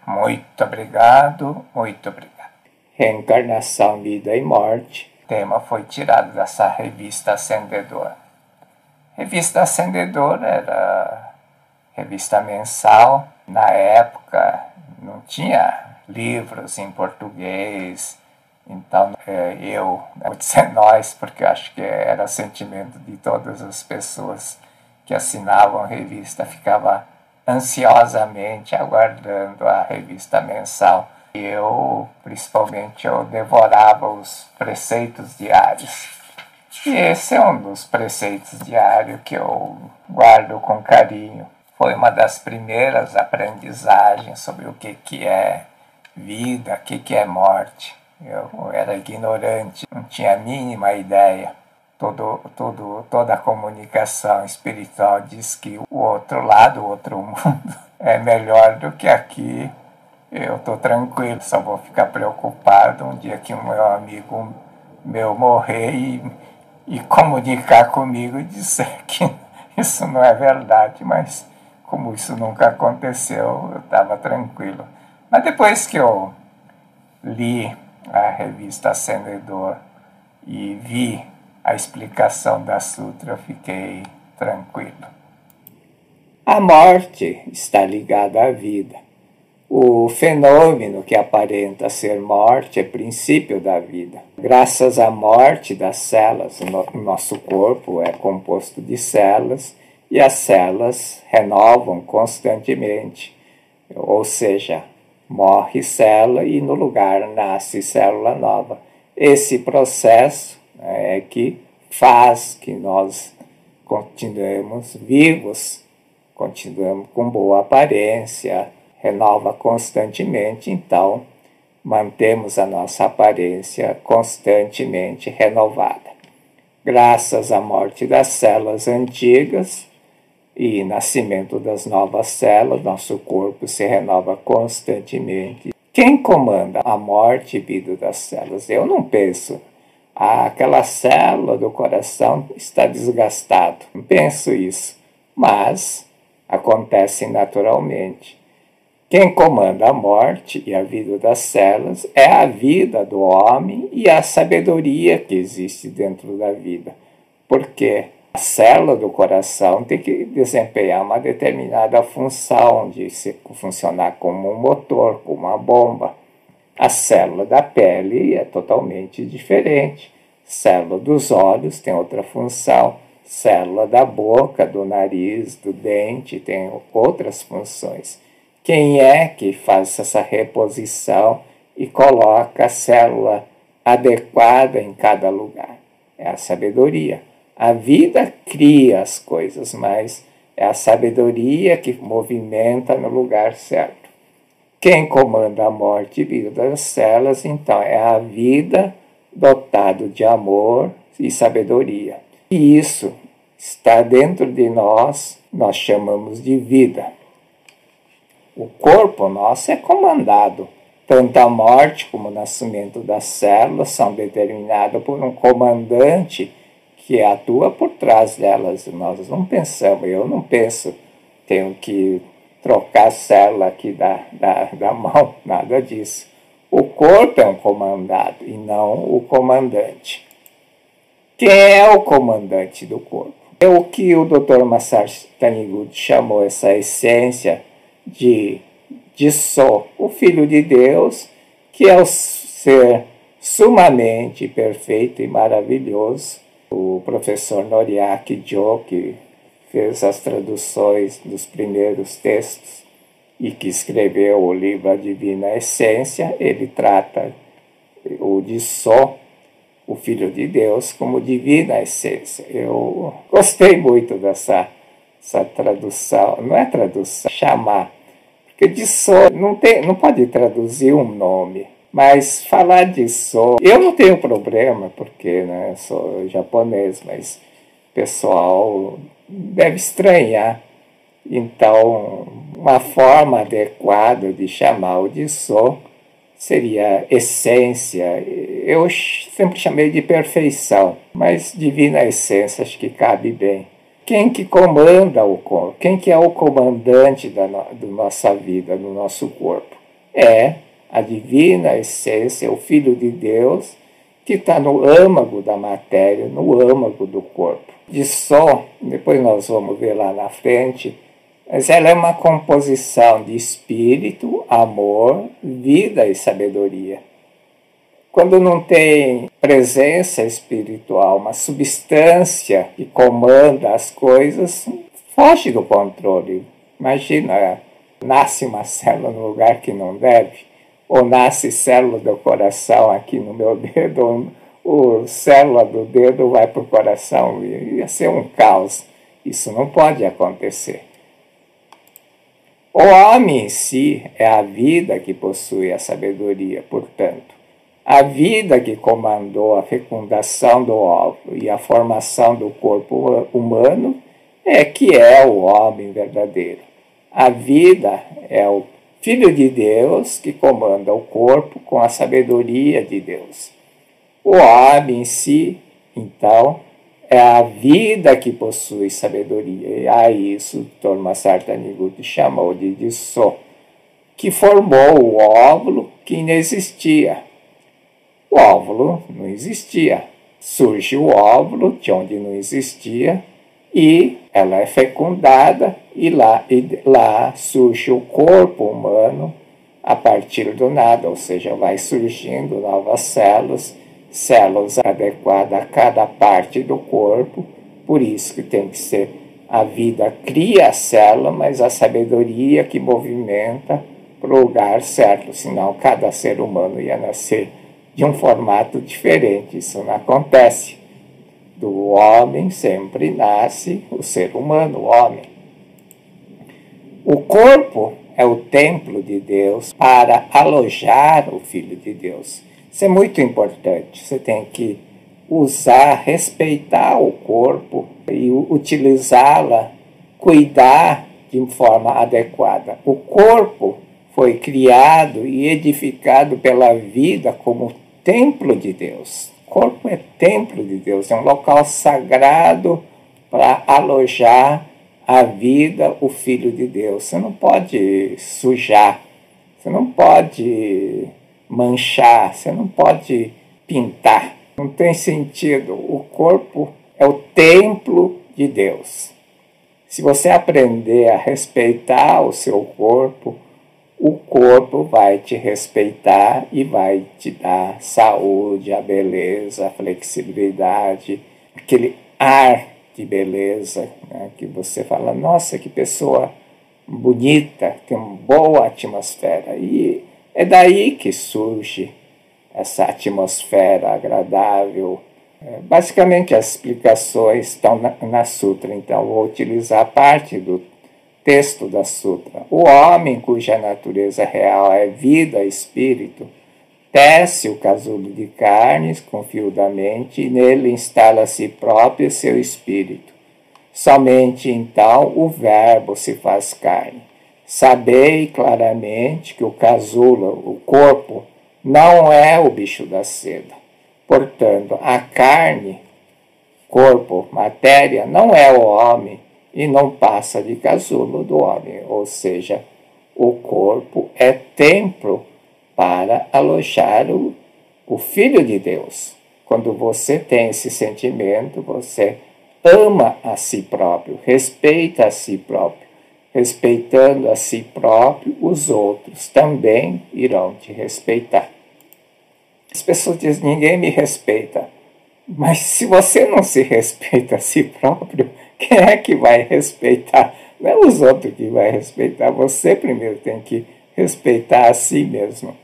Muito obrigado, muito obrigado. Reencarnação, Vida e Morte. O tema foi tirado dessa revista Ascendedor. Revista Ascendedor era revista mensal. Na época não tinha livros em português, então eu, vou dizer nós, porque eu acho que era o sentimento de todas as pessoas que assinavam a revista, ficava ansiosamente aguardando a revista mensal. Principalmente, eu devorava os preceitos diários. E esse é um dos preceitos diários que eu guardo com carinho. Foi uma das primeiras aprendizagens sobre o que é vida, o que é morte. Eu era ignorante, não tinha a mínima ideia. Toda a comunicação espiritual diz que o outro lado, o outro mundo, é melhor do que aqui. Eu estou tranquilo, só vou ficar preocupado um dia que um meu amigo meu morrer e comunicar comigo e dizer que isso não é verdade, mas como isso nunca aconteceu, eu estava tranquilo. Mas depois que eu li a revista Ascendedor e vi a explicação da Sutra, eu fiquei tranquilo. A morte está ligada à vida. O fenômeno que aparenta ser morte é princípio da vida. Graças à morte das células, o nosso corpo é composto de células e as células renovam constantemente. Ou seja, morre célula e no lugar nasce célula nova. Esse processo é que faz que nós continuemos vivos, continuemos com boa aparência, renova constantemente, então mantemos a nossa aparência constantemente renovada. Graças à morte das células antigas e nascimento das novas células, nosso corpo se renova constantemente. Quem comanda a morte e vida das células? Eu não penso, aquela célula do coração está desgastada. Não penso isso, mas acontece naturalmente. Quem comanda a morte e a vida das células é a vida do homem e a sabedoria que existe dentro da vida. Porque a célula do coração tem que desempenhar uma determinada função de funcionar como um motor, como uma bomba. A célula da pele é totalmente diferente. Célula dos olhos tem outra função. Célula da boca, do nariz, do dente tem outras funções. Quem é que faz essa reposição e coloca a célula adequada em cada lugar? É a sabedoria. A vida cria as coisas, mas é a sabedoria que movimenta no lugar certo. Quem comanda a morte e vida das células, então, é a vida dotado de amor e sabedoria. E isso está dentro de nós chamamos de vida. O corpo nosso é comandado. Tanto a morte como o nascimento das células são determinados por um comandante que atua por trás delas. Nós não pensamos, eu não penso, tenho que trocar a célula aqui da mão, nada disso. O corpo é um comandado e não o comandante. Quem é o comandante do corpo? É o que o Dr. Masaru Taniguchi chamou essa essência de Só, o Filho de Deus, que é o ser sumamente perfeito e maravilhoso. O professor Noriaki Jo, que fez as traduções dos primeiros textos e que escreveu o livro A Divina Essência, ele trata o de Só, o Filho de Deus, como Divina Essência. Eu gostei muito dessa tradução, não é tradução, chamar, porque de Só não pode traduzir um nome, mas falar de Só, eu não tenho problema, porque eu sou japonês, mas o pessoal deve estranhar. Então, uma forma adequada de chamar o de Só seria essência. Eu sempre chamei de perfeição, mas divina essência acho que cabe bem. Quem que comanda o corpo? Quem que é o comandante da nossa vida, do nosso corpo? é a divina essência, o Filho de Deus, que está no âmago da matéria, no âmago do corpo. De só, depois nós vamos ver lá na frente, mas ela é uma composição de espírito, amor, vida e sabedoria. Quando não tem presença espiritual, uma substância que comanda as coisas, foge do controle. Imagina, nasce uma célula no lugar que não deve, ou nasce célula do coração aqui no meu dedo, ou célula do dedo vai para o coração, ia ser um caos. Isso não pode acontecer. O homem em si é a vida que possui a sabedoria, portanto. A vida que comandou a fecundação do óvulo e a formação do corpo humano que é o homem verdadeiro. A vida é o Filho de Deus que comanda o corpo com a sabedoria de Deus. O homem em si, então, é a vida que possui sabedoria. E a isso Torma Sartaniguti chamou de Disso, que formou o óvulo que inexistia. O óvulo não existia. Surge o óvulo de onde não existia e ela é fecundada e lá surge o corpo humano a partir do nada, ou seja, vai surgindo novas células adequadas a cada parte do corpo. Por isso que tem que ser a vida cria a célula, mas a sabedoria que movimenta para o lugar certo, senão cada ser humano ia nascer de um formato diferente. Isso não acontece. Do homem sempre nasce o ser humano, o homem. O corpo é o templo de Deus para alojar o Filho de Deus. Isso é muito importante. Você tem que usar, respeitar o corpo e utilizá-la, cuidar de forma adequada. O corpo foi criado e edificado pela vida como templo de Deus. O corpo é templo de Deus, é um local sagrado para alojar a vida, o Filho de Deus. Você não pode sujar, você não pode manchar, você não pode pintar. Não tem sentido. O corpo é o templo de Deus. Se você aprender a respeitar o seu corpo, o corpo vai te respeitar e vai te dar saúde, a beleza, a flexibilidade, aquele ar de beleza, né, que você fala, nossa, que pessoa bonita, tem uma boa atmosfera. E é daí que surge essa atmosfera agradável. Basicamente, as explicações estão na Sutra, então vou utilizar parte do texto da Sutra. O homem cuja natureza real é vida, espírito, tece o casulo de carnes com fio da mente e nele instala a si próprio seu espírito. Somente então o verbo se faz carne. Sabei claramente que o casulo, o corpo, não é o bicho da seda. Portanto, a carne, corpo, matéria, não é o homem e não passa de casulo do homem. Ou seja, o corpo é templo para alojar o Filho de Deus. Quando você tem esse sentimento, você ama a si próprio, respeita a si próprio. Respeitando a si próprio, os outros também irão te respeitar. As pessoas dizem, ninguém me respeita. Mas se você não se respeita a si próprio, quem é que vai respeitar? Não é os outros que vai respeitar. Você primeiro tem que respeitar a si mesmo.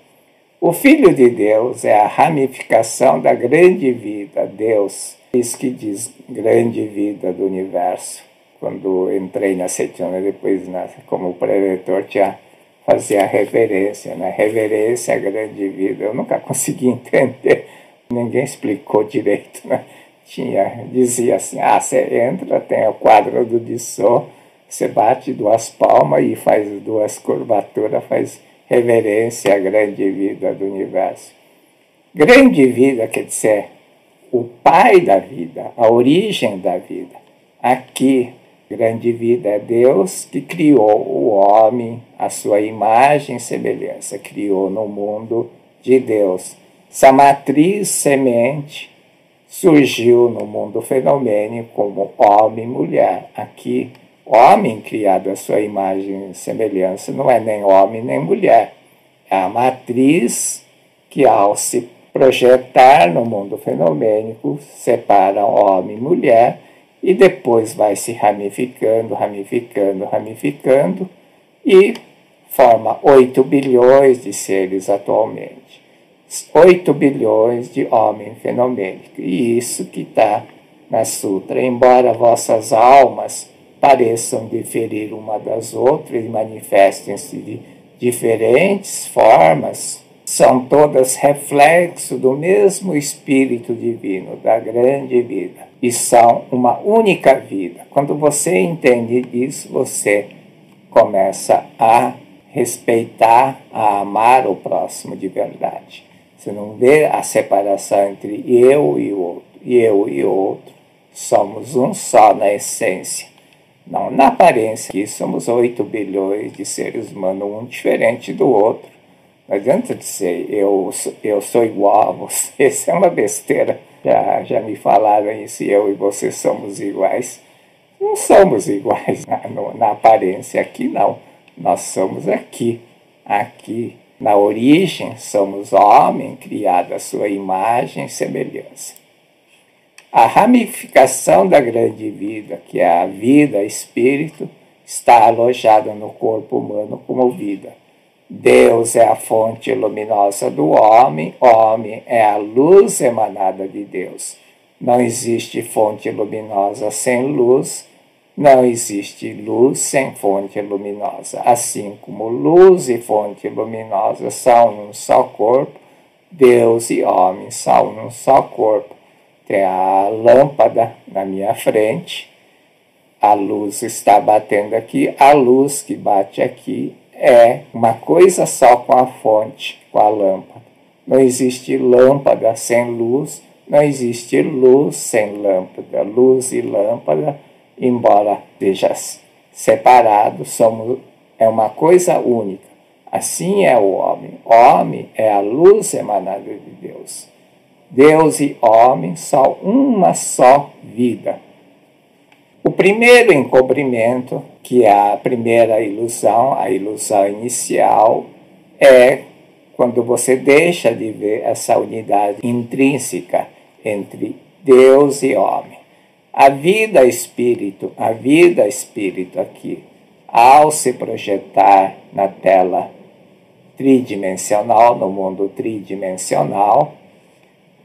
O Filho de Deus é a ramificação da grande vida, Deus. Isso que diz grande vida do universo. Quando entrei na Cetiona, depois como preletor, fazia a reverência. Na reverência à grande vida. Eu nunca consegui entender. Ninguém explicou direito, né? Dizia assim, você entra, tem o quadro do Dissô, você bate 2 palmas e faz 2 curvaturas, faz reverência à grande vida do universo. Grande vida quer dizer o pai da vida, a origem da vida. Aqui, Grande vida é Deus que criou o homem, a sua imagem e semelhança, criou no mundo de Deus. Essa matriz semente surgiu no mundo fenomênico como homem e mulher. Aqui, homem criado à sua imagem e semelhança não é nem homem nem mulher. É a matriz que, ao se projetar no mundo fenomênico, separa homem e mulher e depois vai se ramificando, ramificando, ramificando e forma 8 bilhões de seres atualmente. 8 bilhões de homem fenomênico. E isso que está na Sutra. Embora vossas almas pareçam diferir uma das outras e manifestem-se de diferentes formas, são todas reflexo do mesmo Espírito Divino, da grande vida. E são uma única vida. Quando você entende isso, você começa a respeitar, a amar o próximo de verdade. Você não vê a separação entre eu e o outro. E eu e o outro somos um só na essência. Não na aparência. Aqui somos 8 bilhões de seres humanos, um diferente do outro. Não adianta dizer eu sou igual a você. Isso é uma besteira. Já me falaram isso, eu e você somos iguais. Não somos iguais na aparência. Aqui não. Nós somos aqui. Aqui. Na origem, somos homem, criado à sua imagem e semelhança. A ramificação da grande vida, que é a vida, espírito, está alojada no corpo humano como vida. Deus é a fonte luminosa do homem é a luz emanada de Deus. Não existe fonte luminosa sem luz, não existe luz sem fonte luminosa. Assim como luz e fonte luminosa são um só corpo, Deus e homem são um só corpo. Tem a lâmpada na minha frente, a luz está batendo aqui, a luz que bate aqui é uma coisa só com a fonte, com a lâmpada. Não existe lâmpada sem luz, não existe luz sem lâmpada. Luz e lâmpada, embora seja separado, é uma coisa única. Assim é o homem. O homem é a luz emanada de Deus. Deus e homem são uma só vida. O primeiro encobrimento, que é a primeira ilusão, a ilusão inicial, é quando você deixa de ver essa unidade intrínseca entre Deus e homem. A vida espírito aqui, ao se projetar na tela tridimensional, no mundo tridimensional,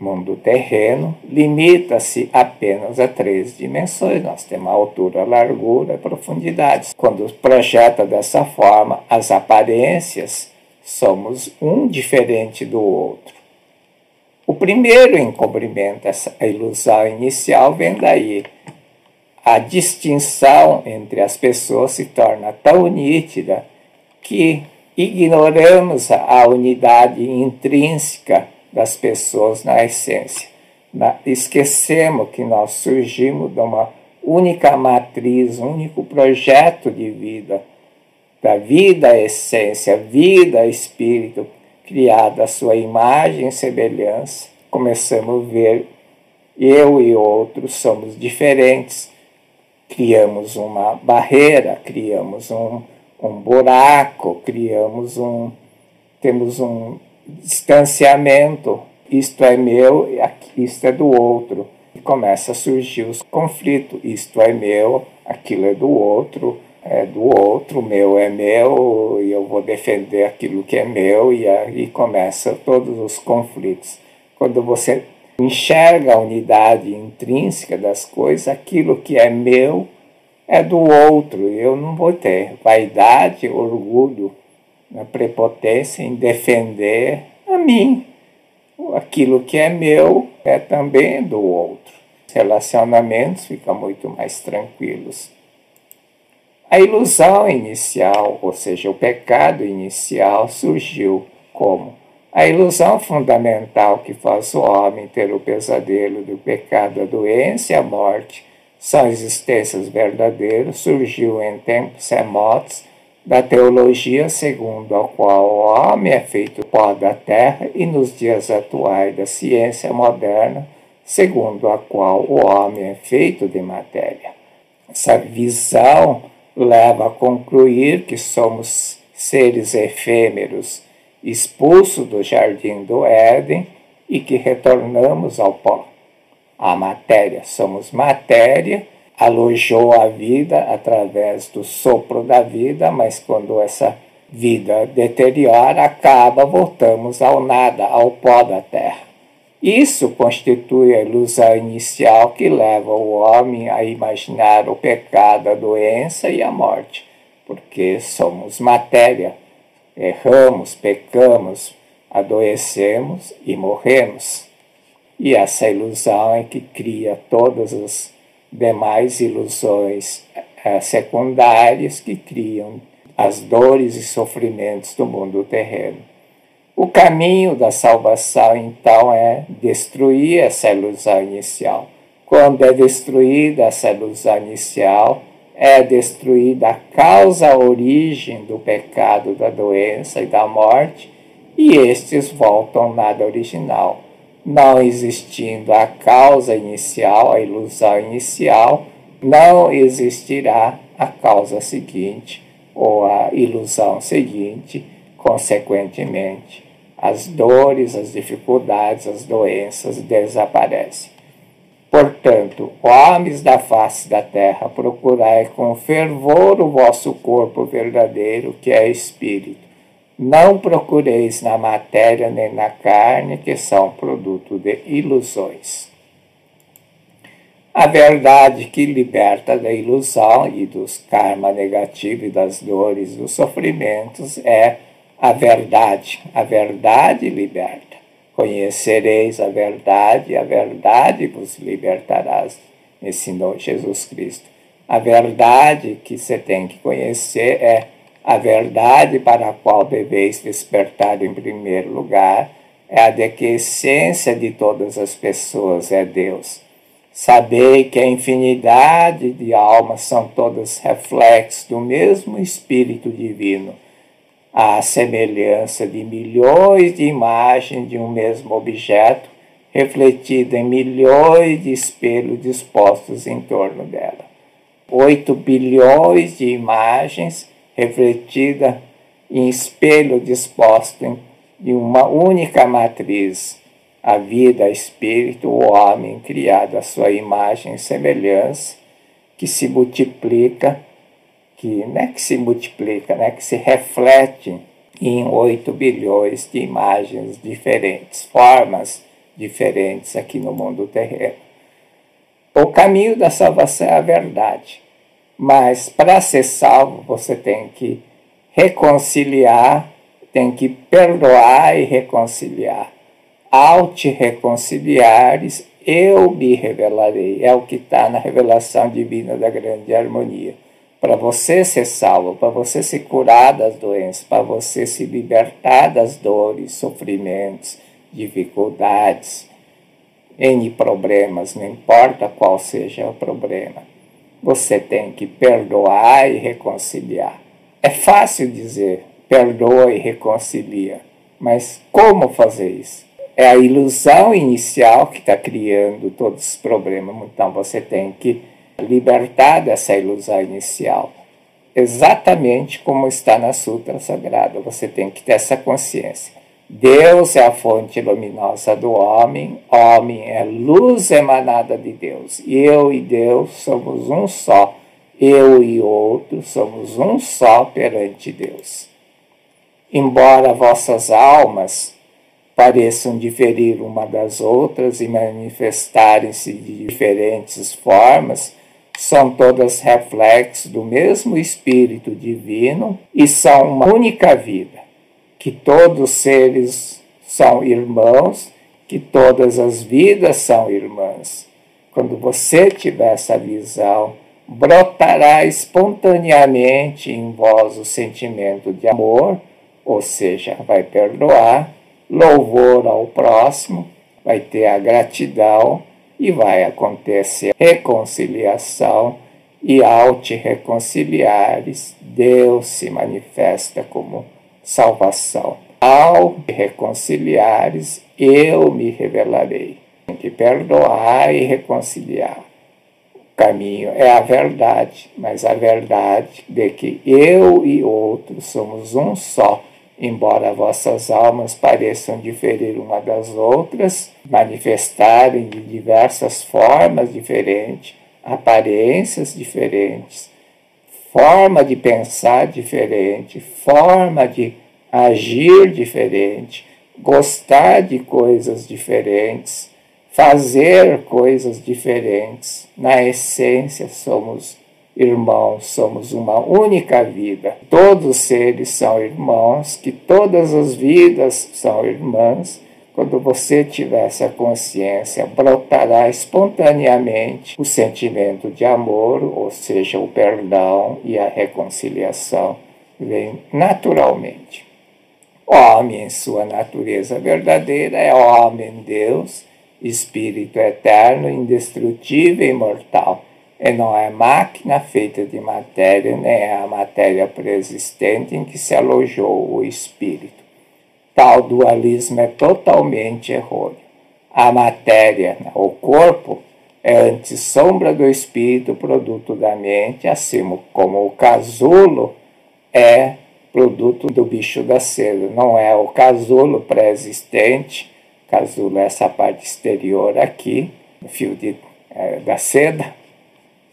mundo terreno, limita-se apenas a 3 dimensões. Nós temos a altura, a largura e a profundidade. Quando projeta dessa forma, as aparências, somos um diferente do outro. O primeiro encobrimento, essa ilusão inicial, vem daí. A distinção entre as pessoas se torna tão nítida que ignoramos a unidade intrínseca das pessoas na essência. Esquecemos que nós surgimos de uma única matriz, um único projeto de vida, da vida essência, vida espírito, criada à sua imagem e semelhança. Começamos a ver eu e outros somos diferentes. Criamos uma barreira, criamos um buraco, temos um distanciamento, isto é meu, isto é do outro. E começa a surgir os conflitos, isto é meu, aquilo é do outro, meu é meu, e eu vou defender aquilo que é meu, e aí começa todos os conflitos. Quando você enxerga a unidade intrínseca das coisas, aquilo que é meu é do outro, eu não vou ter vaidade, orgulho, prepotência em defender a mim. Aquilo que é meu é também do outro. Os relacionamentos ficam muito mais tranquilos. A ilusão inicial, ou seja, o pecado inicial, surgiu como a ilusão fundamental que faz o homem ter o pesadelo do pecado, a doença e a morte, são existências verdadeiras, surgiu em tempos remotos da teologia segundo a qual o homem é feito pó da terra e nos dias atuais da ciência moderna, segundo a qual o homem é feito de matéria. Essa visão leva a concluir que somos seres efêmeros, expulsos do jardim do Éden e que retornamos ao pó. A matéria, somos matéria, alojou a vida através do sopro da vida, mas quando essa vida deteriora, acaba, voltamos ao nada, ao pó da terra. Isso constitui a ilusão inicial que leva o homem a imaginar o pecado, a doença e a morte, porque somos matéria, erramos, pecamos, adoecemos e morremos. E essa ilusão é que cria todas as demais ilusões secundárias que criam as dores e sofrimentos do mundo terreno. O caminho da salvação, então, é destruir essa ilusão inicial. Quando é destruída essa ilusão inicial, é destruída a causa, a origem do pecado, da doença e da morte, e estes voltam ao nada original. Não existindo a causa inicial, a ilusão inicial, não existirá a causa seguinte ou a ilusão seguinte, consequentemente. As dores, as dificuldades, as doenças desaparecem. Portanto, homens da face da terra, procurai com fervor o vosso corpo verdadeiro, que é espírito. Não procureis na matéria nem na carne, que são produto de ilusões. A verdade que liberta da ilusão e dos karma negativos e das dores, dos sofrimentos, é a verdade. A verdade liberta. Conhecereis a verdade vos libertarás, ensinou Jesus Cristo. A verdade que você tem que conhecer é a verdade para a qual deveis despertar em primeiro lugar, é a de que a essência de todas as pessoas é Deus. Sabei que a infinidade de almas são todas reflexos do mesmo Espírito Divino, à semelhança de milhões de imagens de um mesmo objeto, refletida em milhões de espelhos dispostos em torno dela. 8 bilhões de imagens refletida em espelho disposto em uma única matriz, a vida, a espírito, o homem criado à sua imagem e semelhança, que se multiplica, que não é que se multiplica, né, que se reflete em 8 bilhões de imagens diferentes, formas diferentes aqui no mundo terreno. O caminho da salvação é a verdade. Mas para ser salvo, você tem que reconciliar, tem que perdoar e reconciliar. Ao te reconciliares, eu me revelarei. É o que está na revelação divina da grande harmonia. Para você ser salvo, para você se curar das doenças, para você se libertar das dores, sofrimentos, dificuldades, N problemas, não importa qual seja o problema. Você tem que perdoar e reconciliar. É fácil dizer, perdoa e reconcilia, mas como fazer isso? É a ilusão inicial que está criando todos os problemas, então você tem que libertar dessa ilusão inicial. Exatamente como está na Sutra Sagrada, você tem que ter essa consciência. Deus é a fonte luminosa do homem é luz emanada de Deus. Eu e Deus somos um só. Eu e outro somos um só perante Deus. Embora vossas almas pareçam diferir uma das outras e manifestarem-se de diferentes formas, são todas reflexos do mesmo Espírito Divino e são uma única vida. Que todos os seres são irmãos, que todas as vidas são irmãs. Quando você tiver essa visão, brotará espontaneamente em vós o sentimento de amor, ou seja, vai perdoar, louvor ao próximo, vai ter a gratidão e vai acontecer reconciliação, e ao te reconciliares, Deus se manifesta como salvação. Ao te reconciliares, eu me revelarei. Tem que perdoar e reconciliar. O caminho é a verdade, mas a verdade de que eu e outros somos um só, embora vossas almas pareçam diferir uma das outras, manifestarem de diversas formas diferentes, aparências diferentes, forma de pensar diferente, forma de agir diferente, gostar de coisas diferentes, fazer coisas diferentes. Na essência, somos irmãos, somos uma única vida. Todos os seres são irmãos, que todas as vidas são irmãs. Quando você tiver essa consciência, brotará espontaneamente o sentimento de amor, ou seja, o perdão e a reconciliação, vem naturalmente. O homem, em sua natureza verdadeira, é homem, Deus, espírito eterno, indestrutível e imortal. E não é máquina feita de matéria, nem é a matéria preexistente em que se alojou o espírito. Tal dualismo é totalmente errôneo. A matéria, o corpo, é antissombra do espírito, produto da mente, assim como o casulo é produto do bicho da seda. Não é o casulo pré-existente, casulo é essa parte exterior aqui, o fio da seda.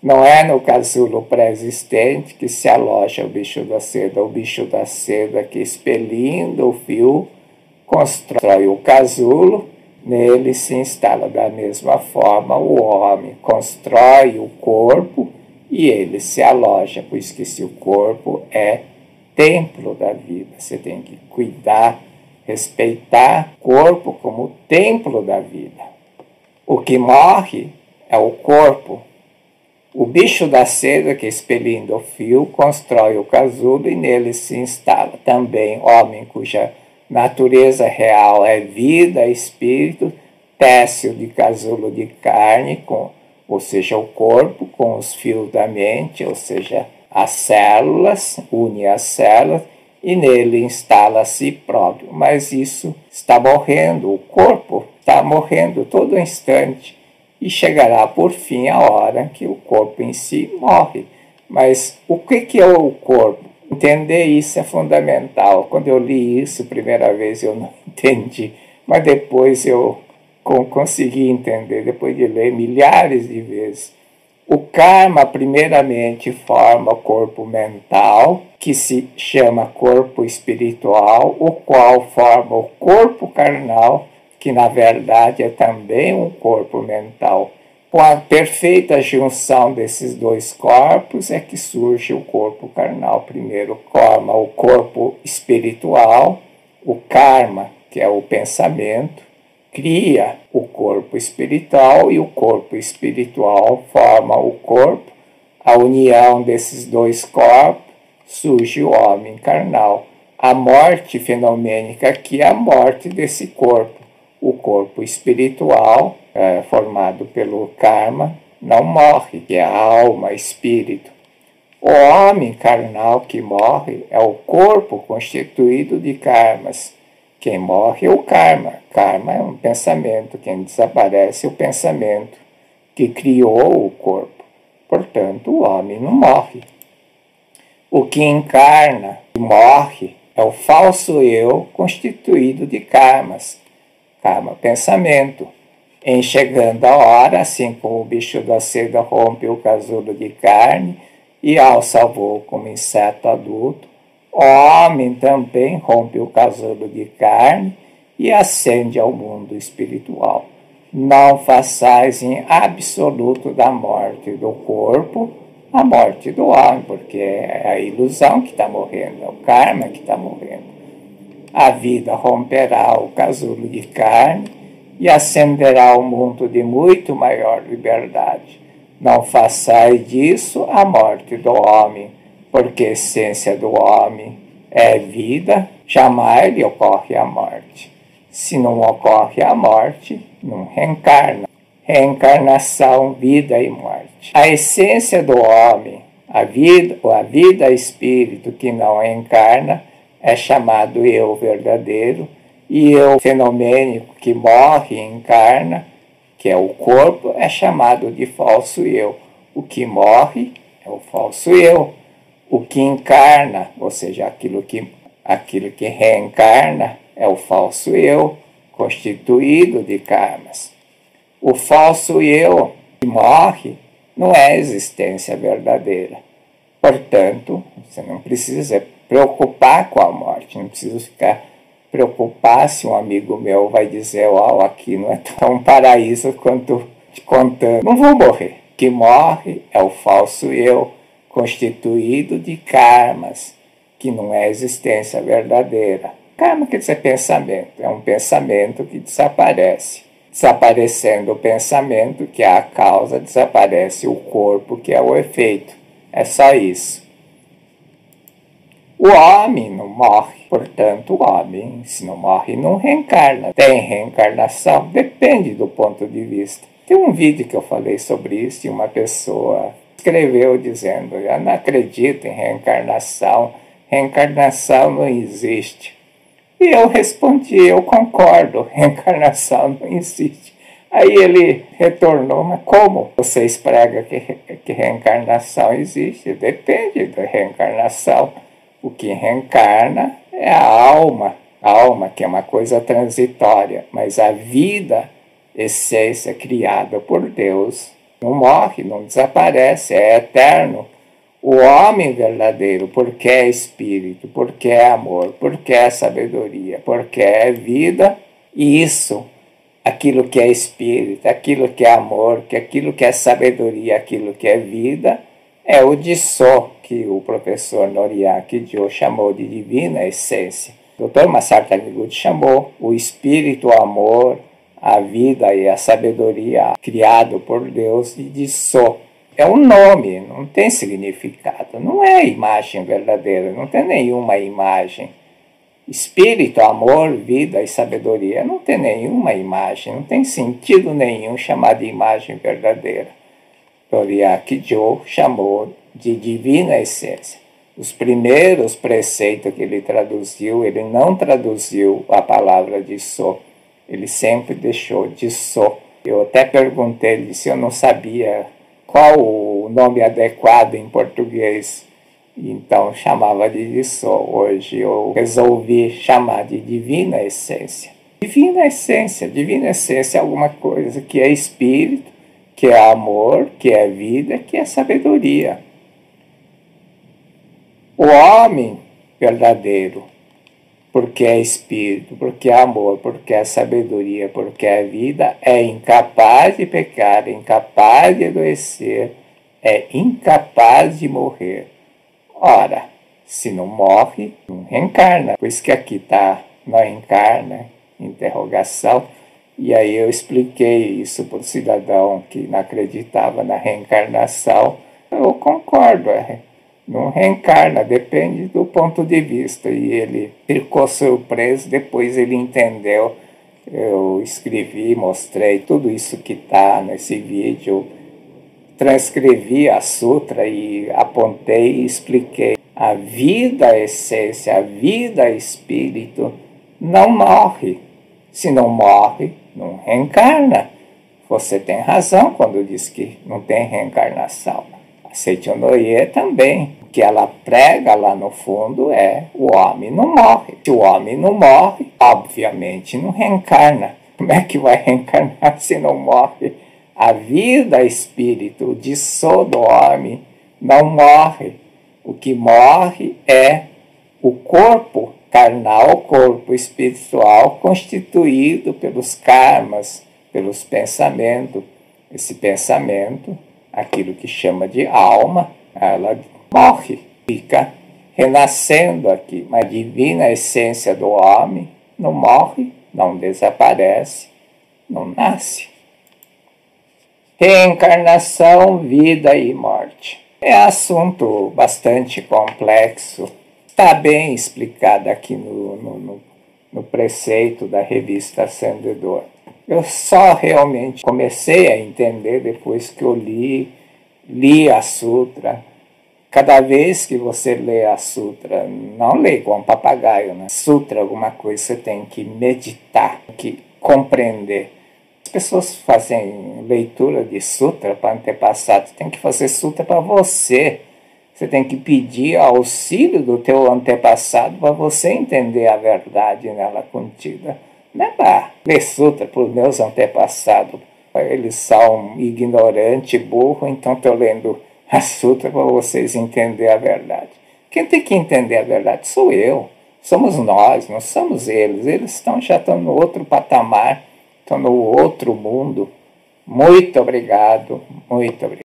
Não é no casulo pré-existente que se aloja o bicho da seda. O bicho da seda que, expelindo o fio, constrói o casulo, nele se instala. Da mesma forma, o homem constrói o corpo e ele se aloja, pois que se o corpo é templo da vida, você tem que cuidar, respeitar o corpo como templo da vida. O que morre é o corpo. O bicho da seda que, expelindo o fio, constrói o casulo e nele se instala. Também homem cuja natureza real é vida, espírito, tece-o de casulo de carne, ou seja, o corpo, com os fios da mente, ou seja, as células, une as células, e nele instala a si próprio. Mas isso está morrendo, o corpo está morrendo todo instante, e chegará por fim a hora que o corpo em si morre. Mas o que é o corpo? Entender isso é fundamental. Quando eu li isso a primeira vez eu não entendi, mas depois eu consegui entender, depois de ler milhares de vezes. O karma, primeiramente, forma o corpo mental, que se chama corpo espiritual, o qual forma o corpo carnal, que na verdade é também um corpo mental. Com a perfeita junção desses dois corpos é que surge o corpo carnal. Primeiro forma o corpo espiritual, o karma, que é o pensamento, cria o corpo espiritual e o corpo espiritual forma o corpo. A união desses dois corpos surge o homem carnal. A morte fenomênica aqui é a morte desse corpo. O corpo espiritual, formado pelo karma, não morre, que é a alma, espírito. O homem carnal que morre é o corpo constituído de karmas. Quem morre é o karma. Karma é um pensamento. Quem desaparece é o pensamento que criou o corpo. Portanto, o homem não morre. O que encarna e morre é o falso eu constituído de karmas. Karma, pensamento. Em chegando a hora, assim como o bicho da seda rompe o casulo de carne e alça voo como inseto adulto, o homem também rompe o casulo de carne e ascende ao mundo espiritual. Não façais em absoluto da morte do corpo a morte do homem, porque é a ilusão que está morrendo, é o karma que está morrendo. A vida romperá o casulo de carne e ascenderá ao mundo de muito maior liberdade. Não façais disso a morte do homem, porque a essência do homem é vida, jamais lhe ocorre a morte. Se não ocorre a morte, não reencarna. reencarnação, vida e morte. A essência do homem, a vida espírito que não encarna, é chamado eu verdadeiro, e eu fenomênico que morre e encarna, que é o corpo, é chamado de falso eu. O que morre é o falso eu. O que encarna, ou seja, aquilo que reencarna, é o falso eu, constituído de karmas. O falso eu que morre não é a existência verdadeira. Portanto, você não precisa preocupar com a morte, não precisa ficar preocupar se um amigo meu vai dizer, aqui não é tão paraíso quanto te contando. Não vou morrer. O que morre é o falso eu, constituído de karmas, que não é a existência verdadeira. Karma quer dizer pensamento, é um pensamento que desaparece. Desaparecendo o pensamento, que é a causa, desaparece o corpo, que é o efeito. É só isso. O homem não morre, portanto, o homem, se não morre, não reencarna. Tem reencarnação? Depende do ponto de vista. Tem um vídeo que eu falei sobre isso e uma pessoa escreveu dizendo, eu não acredito em reencarnação, reencarnação não existe. E eu respondi, eu concordo, reencarnação não existe. Aí ele retornou, mas como vocês pregam que reencarnação existe? Depende da reencarnação. O que reencarna é a alma que é uma coisa transitória, mas a vida, essência criada por Deus, não morre, não desaparece, é eterno. O homem verdadeiro, porque é espírito, porque é amor, porque é sabedoria, porque é vida, e isso, aquilo que é espírito, aquilo que é amor, aquilo que é sabedoria, aquilo que é vida, é o Dissô, que o professor Noriaki Jo chamou de divina essência. O Dr. Masaru Taniguchi chamou o espírito, o amor, a vida e a sabedoria criado por Deus de Dissô. É um nome, não tem significado, não é imagem verdadeira, não tem nenhuma imagem. Espírito, amor, vida e sabedoria não tem nenhuma imagem, não tem sentido nenhum chamar de imagem verdadeira. Noriaki Jo chamou de divina essência. Os primeiros preceitos que ele traduziu, ele não traduziu a palavra Dissô, ele sempre deixou Dissô. Eu até perguntei se eu não sabia qual o nome adequado em português, então chamava de Dissô. Hoje eu resolvi chamar de divina essência. Divina essência é alguma coisa que é espírito, que é amor, que é vida, que é sabedoria. O homem verdadeiro, porque é espírito, porque é amor, porque é sabedoria, porque é vida, é incapaz de pecar, é incapaz de adoecer, é incapaz de morrer. Ora, se não morre, não reencarna. Por isso que aqui está, não encarna, interrogação. E aí eu expliquei isso para o cidadão que não acreditava na reencarnação. Eu concordo, não reencarna, depende do ponto de vista. E ele ficou surpreso, depois ele entendeu. Eu escrevi, mostrei tudo isso que está nesse vídeo, transcrevi a sutra e apontei e expliquei. A vida, a essência, a vida, espírito, não morre. Se não morre, não reencarna. Você tem razão quando diz que não tem reencarnação. A Seicho Noye também. O que ela prega lá no fundo é o homem não morre. Se o homem não morre, obviamente não reencarna. Como é que vai reencarnar se não morre? A vida, espírito, o Dissô do homem não morre. O que morre é o corpo carnal, o corpo espiritual constituído pelos karmas, pelos pensamentos. Esse pensamento, aquilo que chama de alma, ela morre, fica renascendo aqui. Mas a divina essência do homem não morre, não desaparece, não nasce. Reencarnação, vida e morte. É assunto bastante complexo. Está bem explicado aqui no preceito da revista Ascendedor. Eu só realmente comecei a entender depois que eu li a Sutra. Cada vez que você lê a Sutra, não lê igual um papagaio, né? Sutra, alguma coisa, você tem que meditar, tem que compreender. As pessoas fazem leitura de Sutra para antepassados, tem que fazer Sutra para você. Você tem que pedir auxílio do teu antepassado para você entender a verdade nela contida. Não é para ler Sutra para os meus antepassados. Eles são ignorantes, burro, então estou lendo a Sutra para vocês entenderem a verdade. Quem tem que entender a verdade sou eu. Somos nós, não somos eles. Eles já estão no outro patamar, estão no outro mundo. Muito obrigado, muito obrigado.